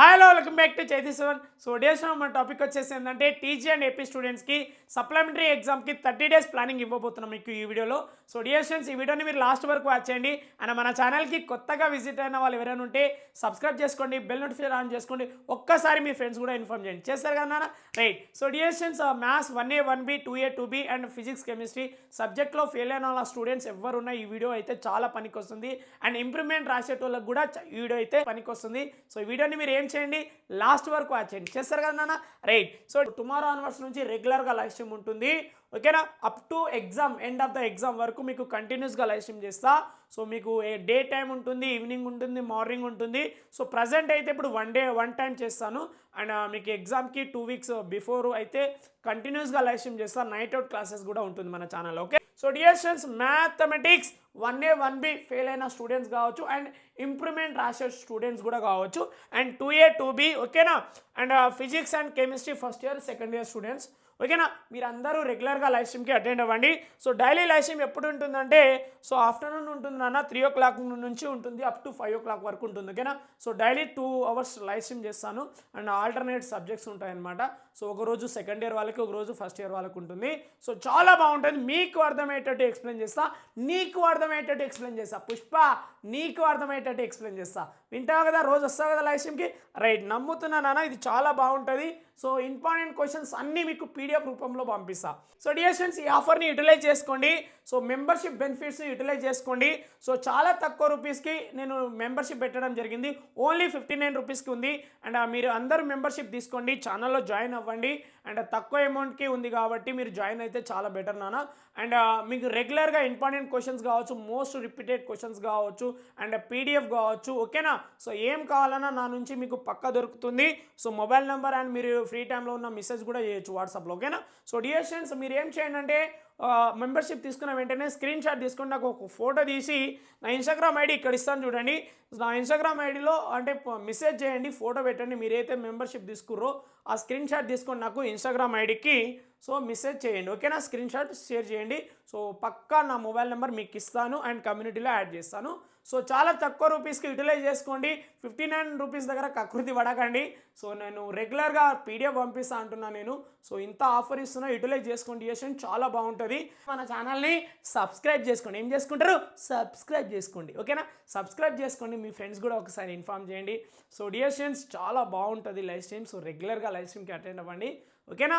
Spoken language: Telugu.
హలో వెల్కమ్ బ్యాక్ టు చైతీ7. సో డేస్ మన టాపిక్ వచ్చేసి ఏంటంటే టీజీ అండ్ ఏపీ స్టూడెంట్స్కి సప్లిమెంటరీ ఎగ్జామ్కి 30 days ప్లానింగ్ ఇవ్వబోతున్నాం మీకు ఈ వీడియోలో. సో డియర్ స్టూడెంట్స్, ఈ వీడియోని మీరు లాస్ట్ వరకు వాచ్ చేయండి. అండ్ మన ఛానల్కి కొత్తగా విజిట్ అయిన వాళ్ళు ఎవరైనా ఉంటే సబ్స్క్రైబ్ చేసుకోండి, బెల్ నోటిఫికేషన్ ఆన్ చేసుకోండి. ఒక్కసారి మీ ఫ్రెండ్స్ కూడా ఇన్ఫార్మ్ చేయండి. చేస్తారు కదా right. So dear students, maths 1A 1B 2A 2B and physics chemistry సబ్జెక్ట్లో ఫెయిల్ అయిన వాళ్ళ స్టూడెంట్స్ ఎవరున్నా ఈ వీడియో అయితే చాలా పనికి వస్తుంది. అండ్ ఇంప్రూవ్మెంట్ రాసేటోళ్ళకి కూడా ఈ వీడియో అయితే పనికి వస్తుంది. సో ఈ వీడియోని మీరు ఏం చేయండి, లాస్ట్ వరకు వాచ్ చేయండి. చేస్తారు కదా నాన్న రైట్. సో టుమారో ఆన్వర్డ్స్ నుంచి రెగ్యులర్గా లైవ్ స్ట్రీమ్ ఉంటుంది, ఓకేనా. Up to exam, end of the exam వరకు మీకు కంటిన్యూస్గా లైవ్ స్ట్రీమ్ చేస్తా. సో మీకు డే టైం ఉంటుంది, ఈవినింగ్ ఉంటుంది, మార్నింగ్ ఉంటుంది. సో ప్రజెంట్ అయితే ఇప్పుడు వన్ టైం చేస్తాను. అండ్ మీకు ఎగ్జామ్కి 2 weeks బిఫోర్ అయితే కంటిన్యూస్గా లైవ్ స్ట్రీమ్ చేస్తాను. నైట్ అవుట్ క్లాసెస్ కూడా ఉంటుంది మన channel, okay. So dear students, mathematics 1A 1B fail అయిన స్టూడెంట్స్ కావచ్చు, అండ్ ఇంప్రూవ్మెంట్ రాసే స్టూడెంట్స్ కూడా కావచ్చు, అండ్ 2A 2B, ఓకేనా. And physics and chemistry first year second year students, ఓకేనా. మీరు అందరూ రెగ్యులర్గా లైవ్ స్ట్రీమ్కి అటెండ్ అవ్వండి. సో డైలీ లైవ్ స్ట్రీమ్ ఎప్పుడు ఉంటుందంటే, సో ఆఫ్టర్నూన్ ఉంటుంది నాన్న, 3 o'clock నుంచి ఉంటుంది, అప్ టు 5 o'clock వరకు ఉంటుంది, ఓకేనా. So daily 2 hours live stream చేస్తాను. అండ్ ఆల్టర్నేట్ సబ్జెక్ట్స్ ఉంటాయన్నమాట. సో ఒకరోజు సెకండ్ ఇయర్ వాళ్ళకి, ఒకరోజు ఫస్ట్ ఇయర్ వాళ్ళకి ఉంటుంది. సో చాలా బాగుంటుంది. మీకు అర్థమయ్యేటట్టు ఎక్స్ప్లెయిన్ చేస్తా, నీకు అర్థమయ్యేటట్టు ఎక్స్ప్లెయిన్ చేస్తా. పుష్ప, నీకు అర్థమయ్యేటట్టు ఎక్స్ప్లెయిన్ చేస్తా. వింటావు కదా, రోజు వస్తావు కదా లైవ్ స్ట్రీమ్కి, రైట్. నమ్ముతున్నా నాన్న, ఇది చాలా బాగుంటుంది. సో ఇంపార్టెంట్ క్వశ్చన్స్ అన్నీ మీకు పీడిఎఫ్ రూపంలో పంపిస్తా. సో డియర్ స్టూడెంట్స్, ఈ ఆఫర్ని యూటిలైజ్ చేసుకోండి. సో మెంబర్షిప్ బెనిఫిట్స్ని యూటిలైజ్ చేసుకోండి. సో చాలా తక్కువ రూపీస్కి నేను మెంబర్షిప్ పెట్టడం జరిగింది. ఓన్లీ 59 రూపీస్కి ఉంది. అండ్ మీరు అందరూ మెంబర్షిప్ తీసుకోండి, ఛానల్లో జాయిన్ అవ్వండి. అండ్ తక్కువ అమౌంట్కి ఉంది కాబట్టి మీరు జాయిన్ అయితే చాలా బెటర్ నాన్న. అండ్ మీకు రెగ్యులర్గా ఇంపార్టెంట్ క్వశ్చన్స్ కావచ్చు, మోస్ట్ రిపీటెడ్ క్వశ్చన్స్ కావచ్చు, అండ్ పీడిఎఫ్ కావచ్చు, ఓకేనా. సో ఏం కావాలన్నా నా నుంచి మీకు పక్కా దొరుకుతుంది. సో మొబైల్ నెంబర్ అండ్ మీరు ఫ్రీ టైంలో ఉన్న మెసేజ్ కూడా చేయొచ్చు వాట్సాప్లో, ఓకేనా. సో డియర్ స్టూడెంట్స్, మీరు ఏం చేయండి అంటే, మెంబర్షిప్ తీసుకున్న వెంటనే స్క్రీన్ షాట్ తీసుకొని నాకు ఒక ఫోటో తీసి నా ఇన్స్టాగ్రామ్ ఐడి ఇక్కడ ఇస్తాను చూడండి. నా ఇన్స్టాగ్రామ్ ఐడిలో అంటే మెసేజ్ చేయండి, ఫోటో పెట్టండి. మీరైతే మెంబర్షిప్ తీసుకుర్రో ఆ స్క్రీన్ షాట్ తీసుకొని నాకు ఇన్స్టాగ్రామ్ ఐడికి సో మెసేజ్ చేయండి, ఓకేనా. స్క్రీన్ షాట్ షేర్ చేయండి. సో పక్కా నా మొబైల్ నెంబర్ మీకు ఇస్తాను అండ్ కమ్యూనిటీలో యాడ్ చేస్తాను. సో చాలా తక్కువ రూపీస్కి యూటిలైజ్ చేసుకోండి. 59 రూపీస్ దగ్గర కకృతి పడకండి. సో నేను రెగ్యులర్గా పీడిఎఫ్ పంపిస్తా అంటున్నా నేను. సో ఇంత ఆఫర్ ఇస్తున్నా, యూటిలైజ్ చేసుకోండి. చేసి చాలా బాగుంటుంది. మన ఛానల్ని సబ్స్క్రైబ్ చేసుకోండి. ఏం చేసుకుంటారు, సబ్స్క్రైబ్ చేసుకోండి, ఓకేనా. సబ్స్క్రైబ్ చేసుకోండి, మీ ఫ్రెండ్స్ కూడా ఒకసారి ఇన్ఫార్మ్ చేయండి. సో డియర్ స్టూడెంట్స్, చాలా బాగుంటుంది లైవ్ స్ట్రీమ్. సో రెగ్యులర్గా లైవ్ స్ట్రీమ్కి అటెండ్ అవ్వండి, ఓకేనా.